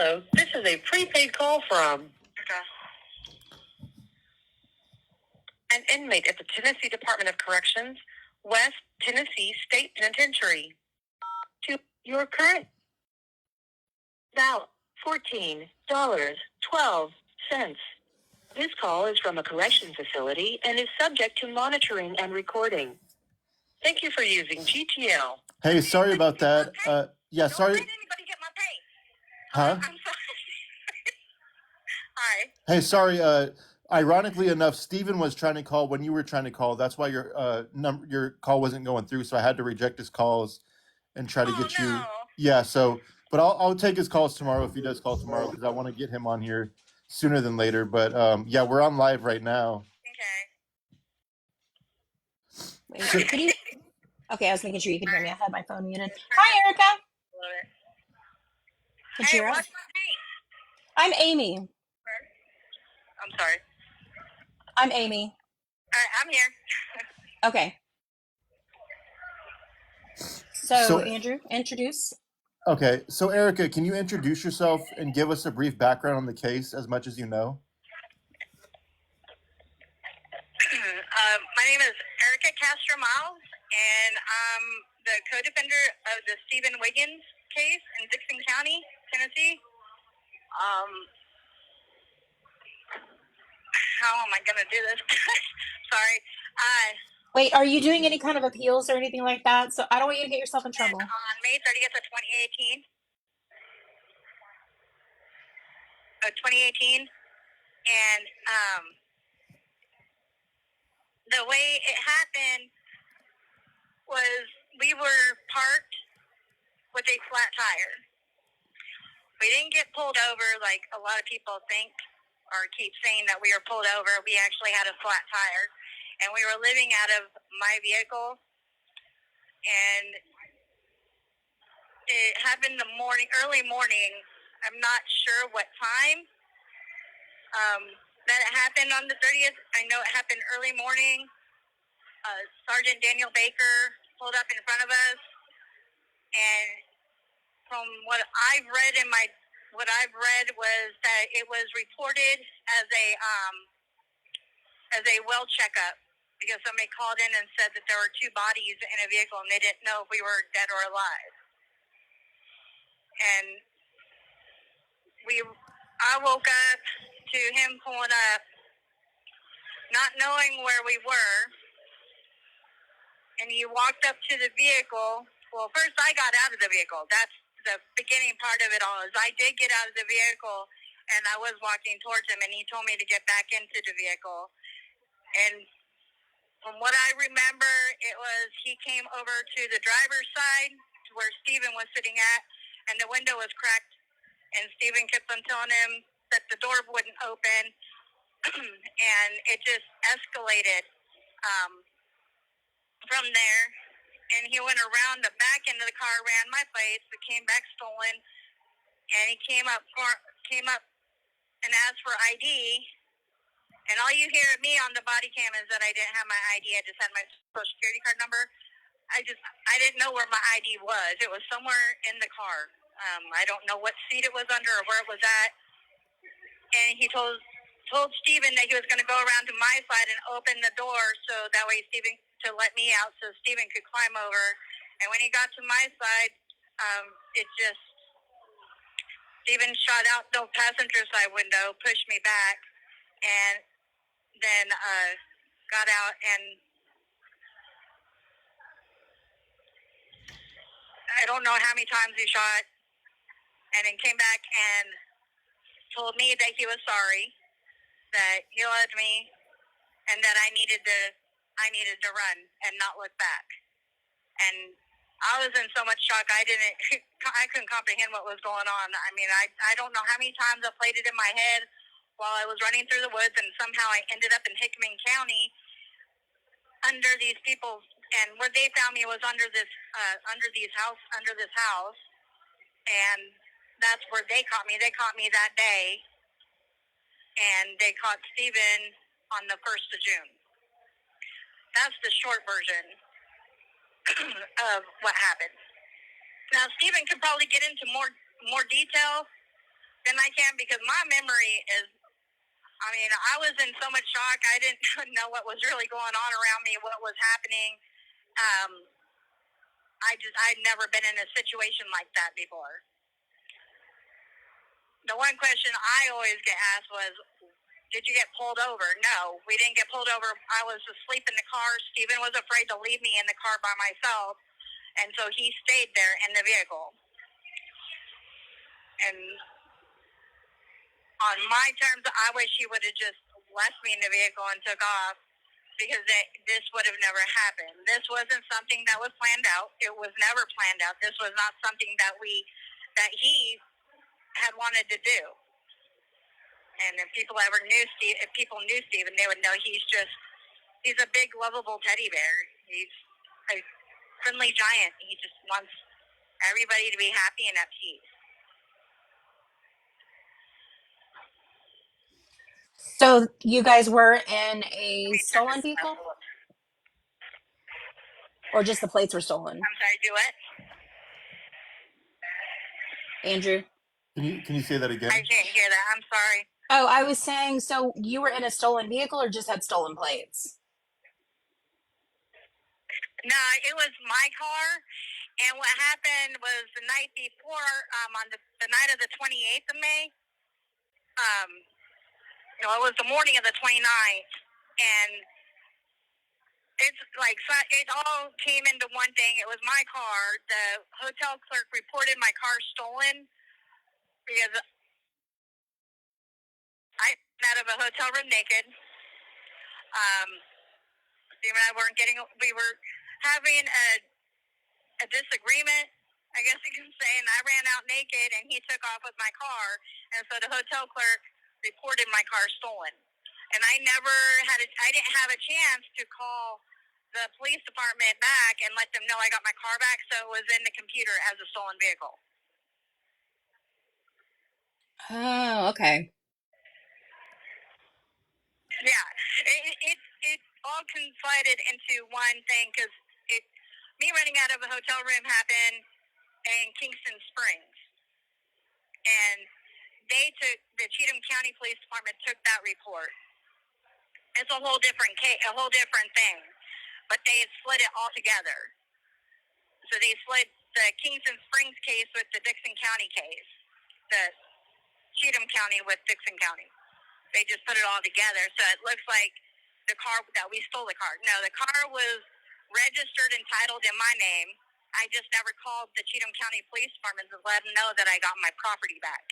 Hello, this is a prepaid call from an inmate at the Tennessee Department of Corrections, West Tennessee State Penitentiary. To your current about $14.12. This call is from a correction facility and is subject to monitoring and recording. Thank you for using GTL. Hey, sorry about that. Yeah, sorry. Don't let anybody get my pay. Huh? I'm sorry. Hi. Hey, sorry. Ironically enough, Steven was trying to call when you were trying to call. That's why your call wasn't going through. So I had to reject his calls and try to get you. Yeah. So, but I'll take his calls tomorrow if he does call tomorrow because I want to get him on here sooner than later. But yeah, we're on live right now. Wait, can you? Okay, I was making sure you could hear me. I had my phone muted. Hi, Erica. Can you hear us? I'm Amy. I'm sorry. I'm Amy. All right, I'm here. Okay. So, Andrew, introduce. Okay, so Erica, can you introduce yourself and give us a brief background on the case as much as you know? My name is Erika Castro-Miles, and I'm the co-defender of the Steven Wiggins case in Dickson County, Tennessee. How am I going to do this? Sorry. Wait, are you doing any kind of appeals or anything like that? So I don't want you to get yourself in trouble. On May 30th of 2018. 2018. And the way it happened was we were parked with a flat tire. We didn't get pulled over like a lot of people think or keep saying that we were pulled over. We actually had a flat tire. And we were living out of my vehicle. And it happened early morning. I'm not sure what time that it happened on the 30th. I know it happened early morning. Sergeant Daniel Baker pulled up in front of us. And from what I've read was that it was reported as a well checkup because somebody called in and said that there were two bodies in a vehicle and they didn't know if we were dead or alive. And I woke up to him pulling up, not knowing where we were, and he walked up to the vehicle. Well, first I got out of the vehicle. That's the beginning part of it all. Is I did get out of the vehicle, and I was walking towards him, and he told me to get back into the vehicle. And from what I remember, it was he came over to the driver's side to where Steven was sitting at, and the window was cracked, and Steven kept on telling him that the door wouldn't open, and it just escalated from there. And he went around the back end of the car, ran my place, but came back stolen, and he came up and asked for ID. And all you hear of me on the body cam is that I didn't have my ID. I just had my social security card number. I didn't know where my ID was. It was somewhere in the car. I don't know what seat it was under or where it was at. And he told Steven that he was going to go around to my side and open the door so that way Steven to let me out so Steven could climb over. And when he got to my side, Steven shot out the passenger side window, pushed me back, and then got out, and I don't know how many times he shot, and then came back and told me that he was sorry, that he loved me, and that I needed to run and not look back. And I was in so much shock I couldn't comprehend what was going on. I mean, I don't know how many times I played it in my head while I was running through the woods, and somehow I ended up in Hickman County under these people, and where they found me was under this house, and that's where they caught me. They caught me that day, and they caught Steven on the 1st of June. That's the short version of what happened. Now, Steven could probably get into more detail, I can't because my memory is, I mean, I was in so much shock. I didn't know what was really going on around me, what was happening. I'd never been in a situation like that before. The one question I always get asked was, did you get pulled over? No, we didn't get pulled over. I was asleep in the car. Steven was afraid to leave me in the car by myself, and so he stayed there in the vehicle. And on my terms, I wish he would have just left me in the vehicle and took off, because this would have never happened. This wasn't something that was planned out. It was never planned out. This was not something that he had wanted to do. And if people knew Steven, they would know he's a big, lovable teddy bear. He's a friendly giant. He just wants everybody to be happy and at peace. So you guys were in a stolen vehicle? Or just the plates were stolen? I'm sorry, do what? Andrew? Can you say that again? I can't hear that. I'm sorry. Oh, I was saying, so you were in a stolen vehicle or just had stolen plates? No, it was my car, and what happened was the night before, on the night of the 28th of May, it was the morning of the 29th, and it's like, it all came into one thing. It was my car. The hotel clerk reported my car stolen because I got out of a hotel room naked. Steve and I we were having a disagreement, I guess you can say, and I ran out naked and he took off with my car. And so the hotel clerk reported my car stolen. And I didn't have a chance to call the police department back and let them know I got my car back, so it was in the computer as a stolen vehicle. Oh, okay. Yeah, it all confided into one thing, because me running out of a hotel room happened in Kingston Springs, and the Cheatham County Police Department took that report. It's a whole different case, a whole different thing, but they had split it all together. So they split the Kingston Springs case with the Dickson County case, the Cheatham County with Dickson County. They just put it all together, so it looks like the car that we stole the car. No, the car was registered and titled in my name. I just never called the Cheatham County Police Department to let them know that I got my property back.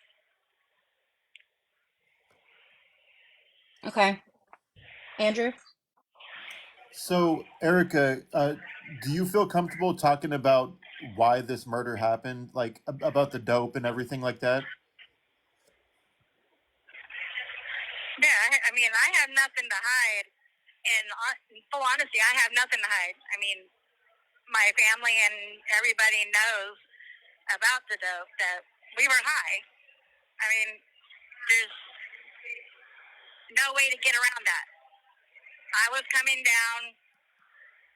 Okay. Andrew? So, Erika, do you feel comfortable talking about why this murder happened, like about the dope and everything like that? Yeah, I mean, I have nothing to hide. And in full honesty, I have nothing to hide. I mean, my family and everybody knows about the dope, that we were high. I mean, there's no way to get around that. I was coming down.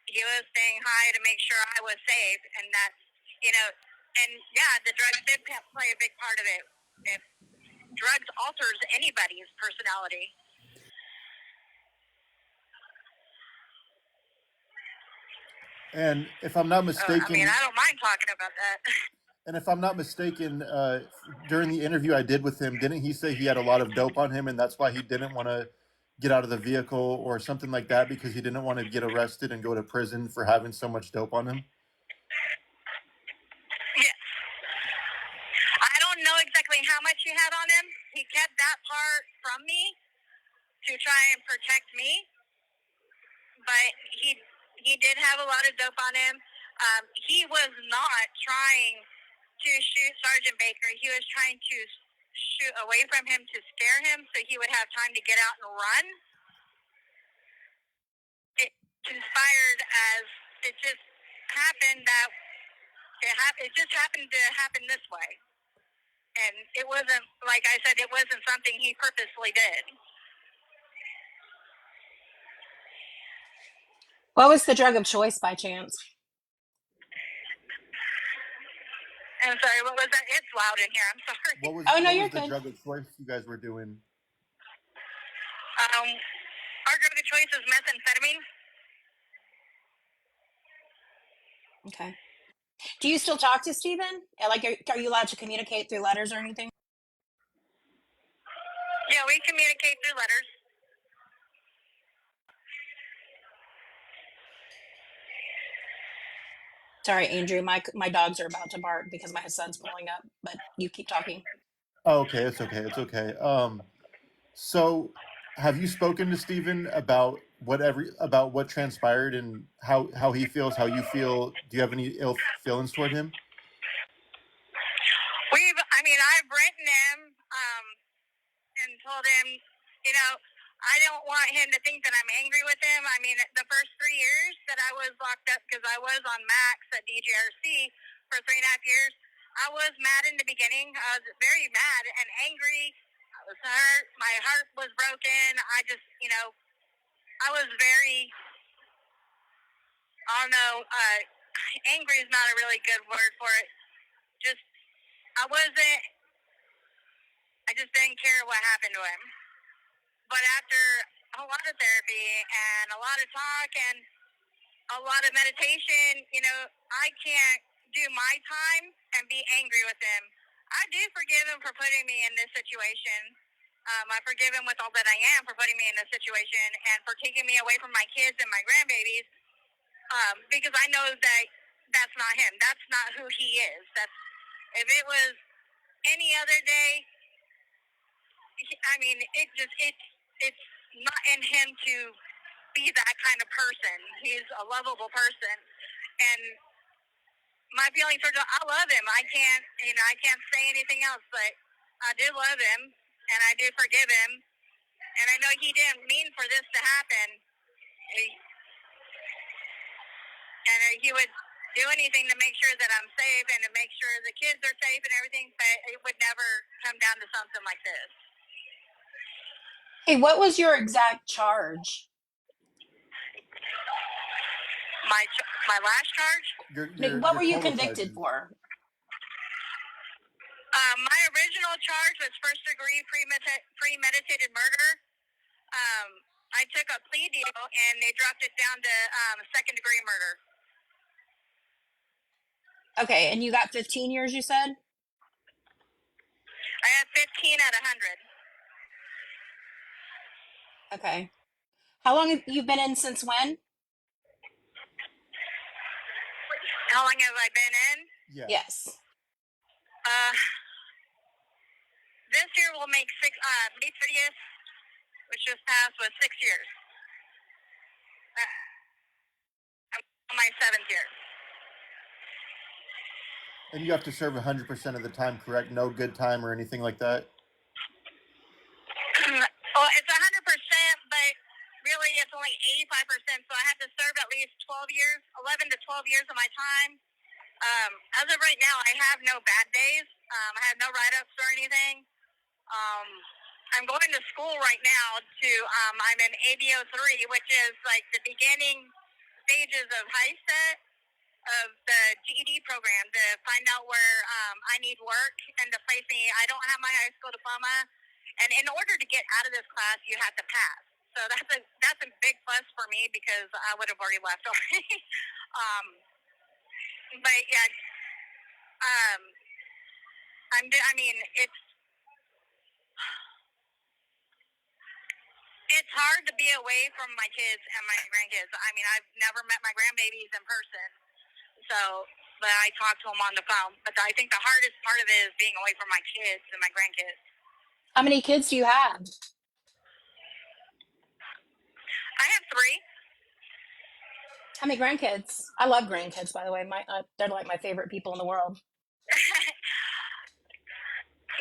He was staying high to make sure I was safe, and that, and yeah, the drugs did play a big part of it. If drugs alters anybody's personality. And if I'm not mistaken, I mean, I don't mind talking about that. And if I'm not mistaken, during the interview I did with him, didn't he say he had a lot of dope on him, and that's why he didn't want to get out of the vehicle or something like that, because he didn't want to get arrested and go to prison for having so much dope on him? Yes. I don't know exactly how much he had on him. He kept that part from me to try and protect me, but he did have a lot of dope on him. He was not trying to shoot Sergeant Baker. He was trying to shoot away from him to scare him so he would have time to get out and run. It conspired as it just happened that it just happened to happen this way. And it wasn't, like I said, it wasn't something he purposely did. What was the drug of choice by chance? I'm sorry, what was that? It's loud in here. I'm sorry. No, you're what was the good. drug of choice you guys were doing? Our drug of choice is methamphetamine. Okay. Do you still talk to Steven? Like, are you allowed to communicate through letters or anything? Yeah, we communicate through letters. Sorry, Andrew. My dogs are about to bark because my son's pulling up. But you keep talking. Oh, okay, it's okay. It's okay. So have you spoken to Steven about what transpired and how he feels, how you feel? Do you have any ill feelings toward him? I've written him, and told him, I don't want him to think that I'm angry with him. I mean, the first 3 years that I was locked up, because I was on max at DGRC for 3.5 years, I was mad in the beginning. I was very mad and angry. I was hurt. My heart was broken. I just, I was very, I don't know, angry is not a really good word for it. Just, I just didn't care what happened to him. But after a lot of therapy and a lot of talk and a lot of meditation, I can't do my time and be angry with him. I do forgive him for putting me in this situation. I forgive him with all that I am for putting me in this situation and for taking me away from my kids and my grandbabies, because I know that that's not him. That's not who he is. If it was any other day, it's not in him to be that kind of person. He's a lovable person, and my feelings are, I love him. I can't say anything else, but I do love him, and I do forgive him, and I know he didn't mean for this to happen, and he would do anything to make sure that I'm safe and to make sure the kids are safe and everything, but it would never come down to something like this. Hey, what was your exact charge? My last charge? What were you convicted for? My original charge was first-degree premeditated murder. I took a plea deal, and they dropped it down to second-degree murder. Okay, and you got 15 years, you said? I have 15 out of 100. Okay. How long have you been in since when? How long have I been in? Yeah. Yes. This year will make May 30th, which just passed, was 6 years. I'm on my 7th year. And you have to serve 100% of the time, correct? No good time or anything like that? Well, it's 100%, but really it's only 85%, so I have to serve at least 11 to 12 years of my time. As of right now, I have no bad days. I have no write-ups or anything. I'm going to school right now I'm in ABO 3, which is like the beginning stages of high set of the GED program to find out where I need work and to place me. I don't have my high school diploma, and in order to get out of this class, you have to pass. So that's a big plus for me because I would have already left already. But yeah, it's hard to be away from my kids and my grandkids. I mean, I've never met my grandbabies in person, but I talk to them on the phone. But I think the hardest part of it is being away from my kids and my grandkids. How many kids do you have? I have 3. How many grandkids? I love grandkids, by the way. They're like my favorite people in the world.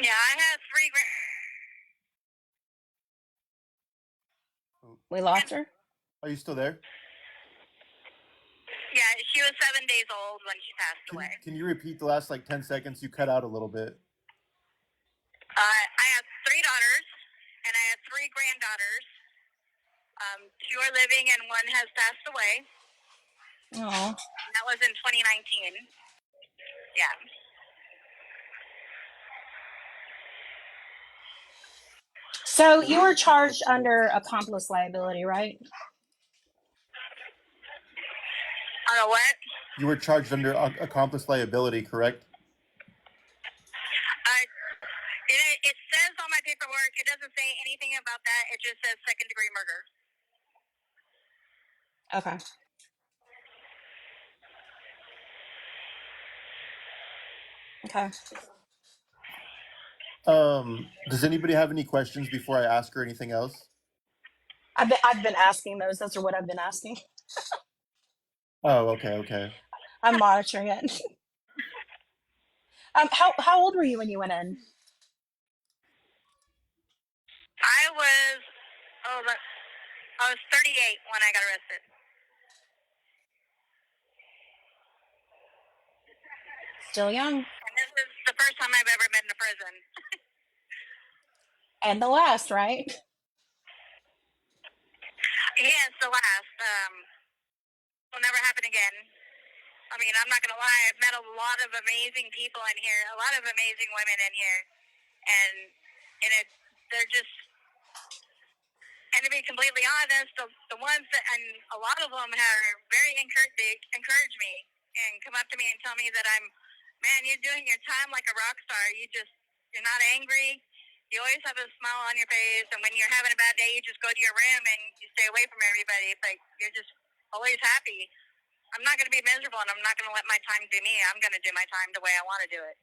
Yeah, I have 3 We lost her? Are you still there? Yeah, she was 7 days old when she passed away. Can you repeat the last 10 seconds? You cut out a little bit. I have 3 daughters, and I have 3 granddaughters. 2 are living, and 1 has passed away. Oh. That was in 2019. Yeah. So you were charged under accomplice liability, right? On a what? You were charged under accomplice liability, correct? It says on my paperwork, it doesn't say anything about that. It just says second-degree murder. Okay. Okay. Does anybody have any questions before I ask her anything else? I've been asking those. Those are what I've been asking. Oh, okay. I'm monitoring it. How old were you when you went in? I was 38 when I got arrested. Still young. And this is the first time I've ever been to prison. And the last, right? Yeah, it's the last. Will never happen again. I mean, I'm not going to lie. I've met a lot of amazing people in here, a lot of amazing women in here. And they're just, and to be completely honest, the ones that, and a lot of them are very they encourage me and come up to me and tell me that man, you're doing your time like a rock star. You're not angry. You always have a smile on your face. And when you're having a bad day, you just go to your room and you stay away from everybody. It's like, you're just always happy. I'm not going to be miserable, and I'm not going to let my time do me. I'm going to do my time the way I want to do it.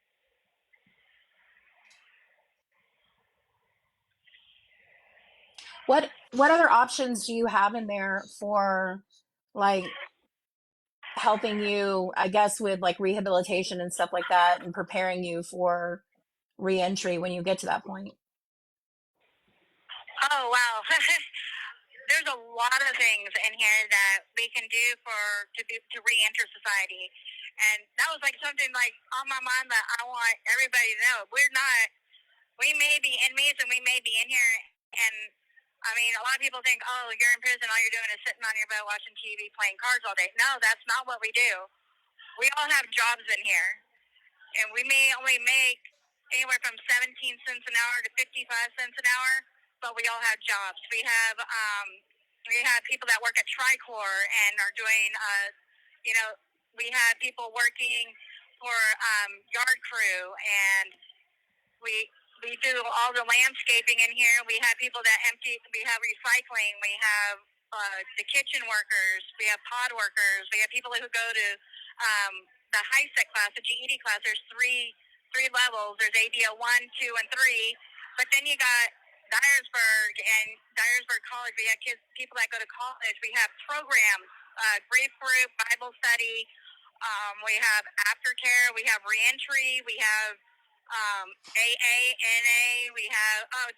What other options do you have in there for, like, helping you, I guess, with like rehabilitation and stuff like that, and preparing you for reentry when you get to that point? Oh, wow. There's a lot of things in here that we can do to re-enter society. And that was like something like on my mind that I want everybody to know. We may be inmates and we may be in here, and I mean, a lot of people think, oh, you're in prison, all you're doing is sitting on your bed watching TV, playing cards all day. No, that's not what we do. We all have jobs in here, and we may only make anywhere from 17 cents an hour to 55 cents an hour, but we all have jobs. We have people that work at Tricor and are doing, we have people working for yard crew, and we do all the landscaping in here. We have people that we have recycling, we have the kitchen workers, we have pod workers, we have people who go to the high set class, the GED class. There's three levels. There's ABO 1, 2, and 3. But then you got Dyersburg College. We have people that go to college. We have programs, grief group, Bible study. We have aftercare. We have reentry. We have AA, NA. We have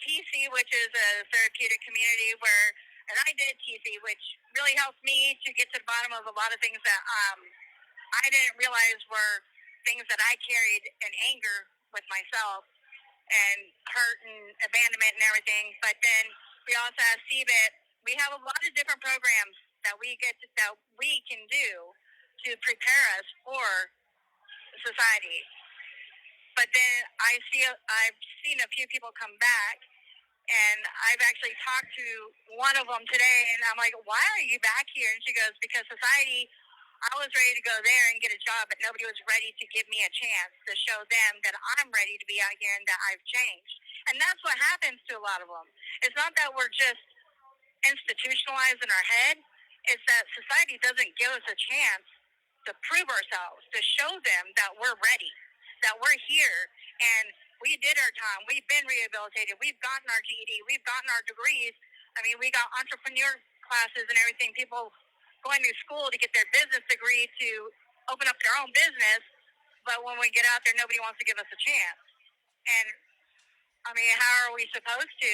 TC, which is a therapeutic community and I did TC, which really helped me to get to the bottom of a lot of things that I didn't realize were things that I carried in anger with myself, and hurt and abandonment and everything. But then we also have CBIT. We have a lot of different programs that we can do to prepare us for society. But then I've seen a few people come back, and I've actually talked to one of them today, and I'm like, why are you back here? And she goes, because society, I was ready to go there and get a job, but nobody was ready to give me a chance to show them that I'm ready to be out here and that I've changed. And that's what happens to a lot of them. It's not that we're just institutionalized in our head. It's that society doesn't give us a chance to prove ourselves, to show them that we're ready, that we're here, and we did our time. We've been rehabilitated. We've gotten our GED. We've gotten our degrees. I mean, we got entrepreneur classes and everything. People going to school to get their business degree to open up their own business. But when we get out there, nobody wants to give us a chance. And, I mean, how are we supposed to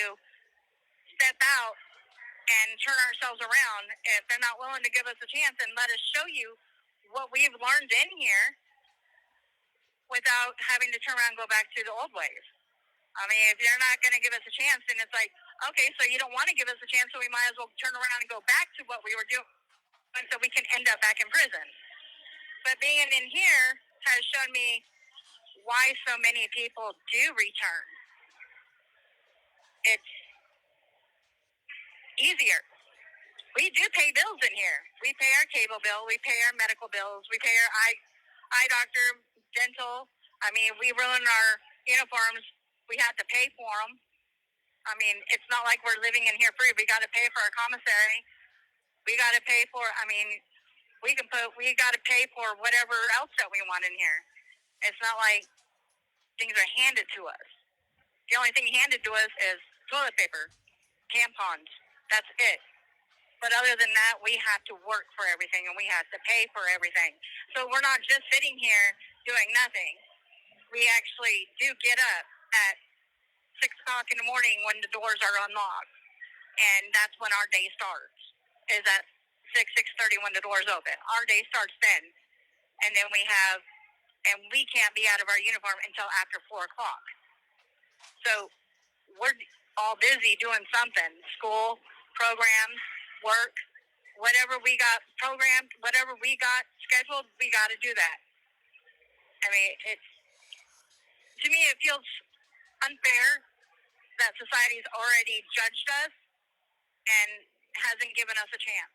step out and turn ourselves around if they're not willing to give us a chance and let us show you what we've learned in here without having to turn around and go back to the old ways? I mean, if they're not going to give us a chance, then it's like, okay, so you don't want to give us a chance, so we might as well turn around and go back to what we were doing, and so we can end up back in prison. But being in here has shown me why so many people do return. it's easier. We do pay bills in here. We pay our cable bill. We pay our medical bills. We pay our eye doctor, dental. I mean, we ruin our uniforms. We have to pay for them. I mean, it's not like we're living in here free. We got to pay for our commissary. We got to pay for, I mean, we got to pay for whatever else that we want in here. It's not like things are handed to us. The only thing handed to us is toilet paper, tampons. That's it. But other than that, we have to work for everything, and we have to pay for everything. So we're not just sitting here doing nothing. We actually do get up at 6 o'clock in the morning when the doors are unlocked, and that's when our day starts, is at 6:30 when the doors open. Our day starts then, and then we can't be out of our uniform until after 4 o'clock. So we're all busy doing something, school, programs, work, whatever we got programmed, whatever we got scheduled, we got to do that. I mean, to me, it feels unfair that society's already judged us and hasn't given us a chance.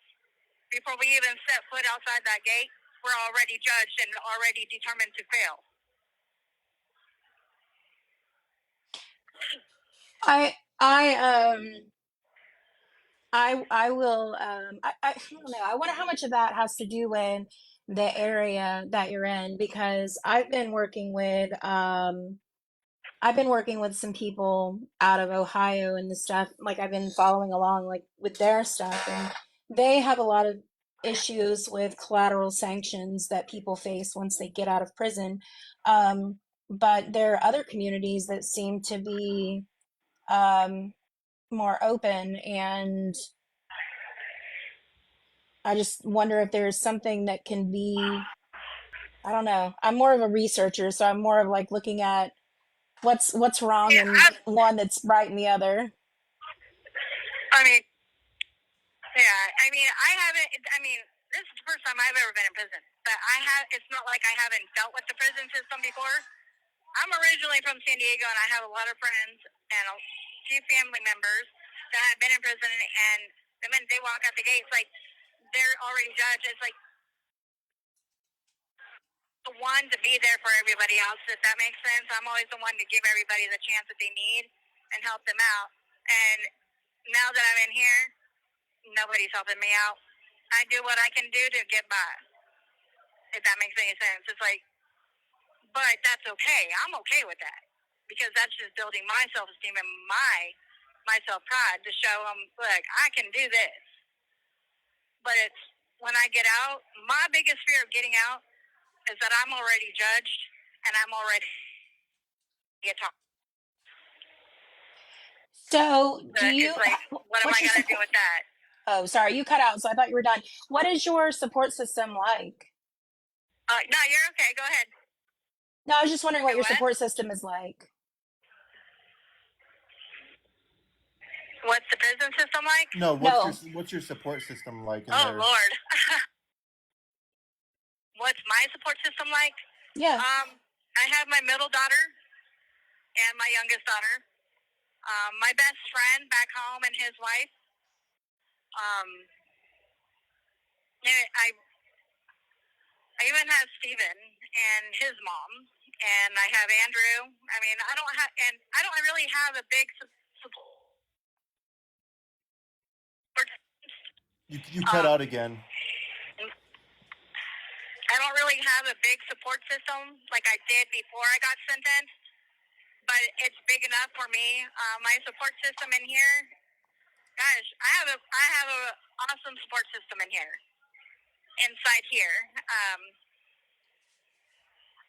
Before we even set foot outside that gate, we're already judged and already determined to fail. I will I don't know. I wonder how much of that has to do with the area that you're in, because I've been working with some people out of Ohio and the stuff, like I've been following along like with their stuff, and they have a lot of issues with collateral sanctions that people face once they get out of prison. But there are other communities that seem to be um, more open, and I just wonder if there's something that can be, I don't know. I'm more of a researcher, so I'm more of like looking at what's wrong Yeah, in one that's right in the other. I mean, yeah, I mean, this is the first time I've ever been in prison. But it's not like I haven't dealt with the prison system before. I'm originally from San Diego, and I have a lot of friends and a few family members that have been in prison, and the minute they walk out the gate, it's like they're already judged. It's like the one to be there for everybody else, if that makes sense. I'm always the one to give everybody the chance that they need and help them out. And now that I'm in here, nobody's helping me out. I do what I can do to get by, if that makes any sense. It's like, but that's okay. I'm okay with that, because that's just building my self-esteem and my self-pride to show them, look, I can do this. But it's when I get out, my biggest fear of getting out is that I'm already judged and I'm already get talked. So, do you, It's like, what am what's I your going to do support? with that? Oh, sorry, you cut out, so I thought you were done. What is your support system like? No, you're okay. Go ahead. No, I was just wondering what your What? support system is like. What's the prison system like? No, No. what's your support system like in Oh, there? Lord. What's my support system like? Yeah. I have my middle daughter and my youngest daughter. My best friend back home and his wife. And I even have Steven and his mom, and I have Andrew. I mean, I don't really have a big support. You cut out again. I don't really have a big support system like I did before I got sentenced, but it's big enough for me. My support system in here, gosh, I have a awesome support system in here, inside here.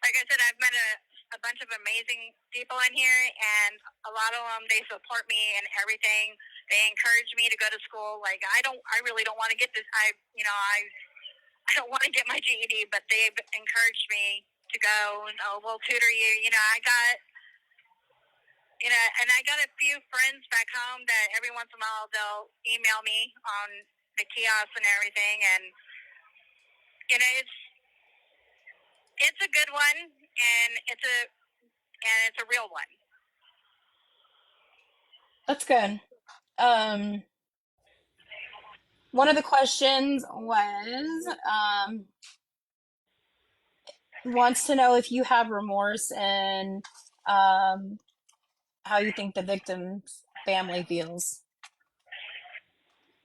Like I said, I've met a bunch of amazing people in here, and a lot of them, they support me in everything. They encourage me to go to school. Like I really don't want to get this. I don't want to get my GED, but they've encouraged me to go. Oh, we'll tutor you. And I got a few friends back home that every once in a while they'll email me on the kiosks and everything, and it's a good one, and it's a real one. That's good. Um, One of the questions was wants to know if you have remorse and um, how you think the victim's family feels.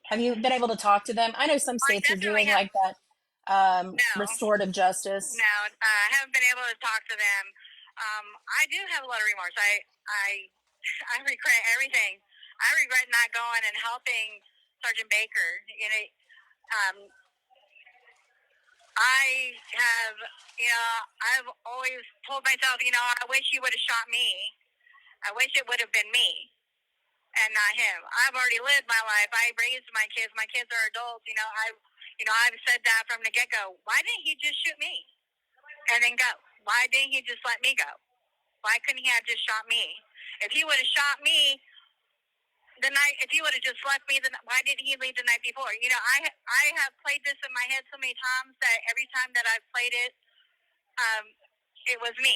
Have you been able to talk to them? I know some I states are definitely doing have. like that No, restorative justice. no, I haven't been able to talk to them. I do have a lot of remorse. I regret everything. I regret not going and helping Sergeant Baker. Um, I have, I've always told myself, I wish he would have shot me. I wish it would have been me and not him. I've already lived my life. I raised my kids. My kids are adults. I've said that from the get go. Why didn't he just shoot me and then go? Why didn't he just let me go? Why couldn't he have just shot me? If he would have shot me if he would have just left me, then why didn't he leave the night before? I have played this in my head so many times that every time that I've played it, it was me.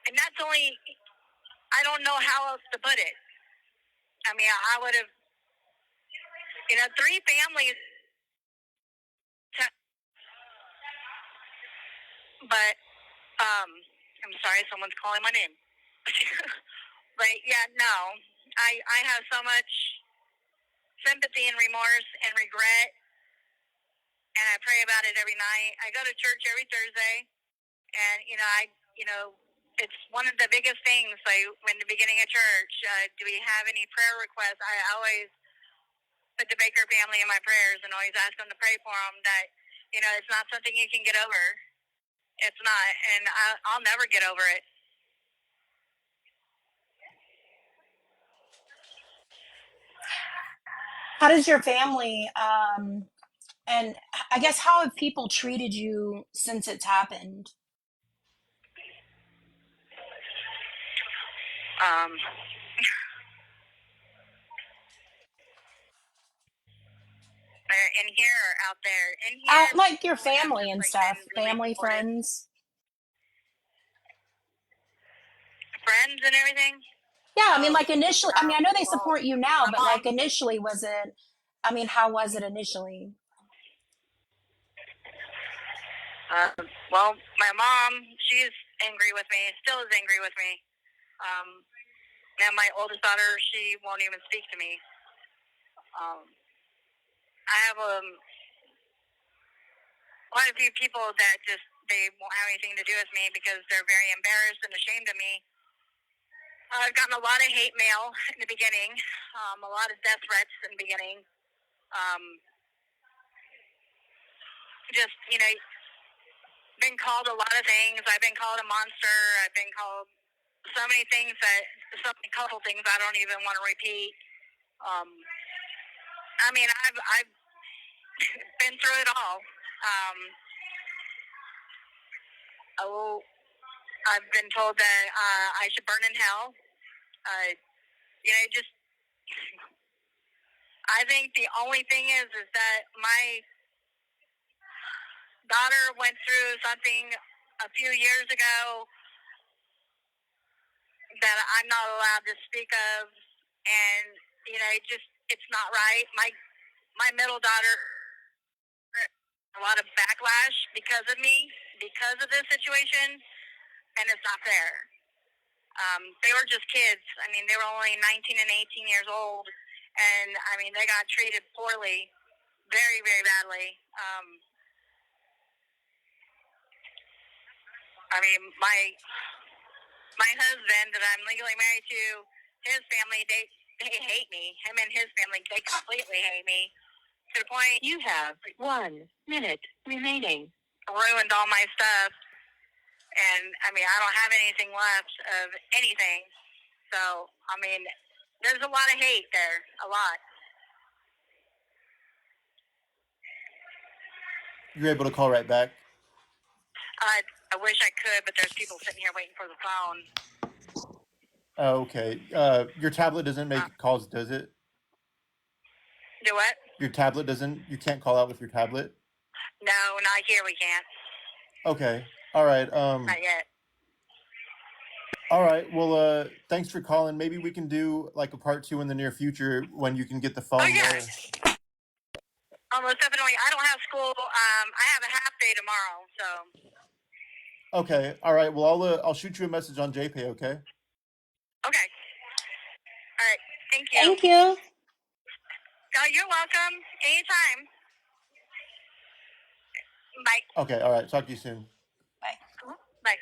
And that's only, I don't know how else to put it. I mean, I would have, 3 families, but, I'm sorry, someone's calling my name. But yeah, no, I have so much sympathy and remorse and regret, and I pray about it every night. I go to church every Thursday, and, it's one of the biggest things, like, when the beginning of church, do we have any prayer requests? I always put the Baker family in my prayers and always ask them to pray for them that, it's not something you can get over. It's not, and I'll never get over it. How does your family and I guess how have people treated you since it's happened? Um, in here or out there? In here, Like your people have family just and like been stuff, really family, supportive. friends. Friends and everything. Yeah, I mean, like initially, I mean, I know they Well, support you now, my but mom. like initially, was it, I mean, how was it initially? Well, my mom, she's angry with me. Still is angry with me. And my oldest daughter, she won't even speak to me. I have quite a few people that just they won't have anything to do with me because they're very embarrassed and ashamed of me. I've gotten a lot of hate mail in the beginning, a lot of death threats in the beginning. Just been called a lot of things. I've been called a monster. I've been called so many things so many colorful things I don't even want to repeat. I mean, I've been through it all. I've been told that I should burn in hell. Just I think the only thing is that my daughter went through something a few years ago that I'm not allowed to speak of, and it's not right. My middle daughter a lot of backlash because of me, because of this situation, and it's not fair. They were just kids. I mean, they were only 19 and 18 years old, and I mean, they got treated poorly, very, very badly. I mean, my husband that I'm legally married to, his family, they hate me. Him and his family, they completely hate me to the point You have 1 minute remaining. ruined all my stuff. And, I mean, I don't have anything left of anything. So, I mean, there's a lot of hate there. A lot. You're able to call right back? I wish I could, but there's people sitting here waiting for the phone. Oh, okay. Your tablet doesn't make calls, does it? Do what? Your tablet doesn't? You can't call out with your tablet? No, not here. We can't. Okay. All right. Not yet. All right. Well, thanks for calling. Maybe we can do like a part 2 in the near future when you can get the phone. Oh, yeah. Almost definitely. I don't have school. I have a half day tomorrow, so. Okay. All right. Well, I'll shoot you a message on JPay. Okay. Okay. All right. Thank you. Thank you. Oh, you're welcome. Anytime. Bye. Okay. All right. Talk to you soon. Bye. Bye.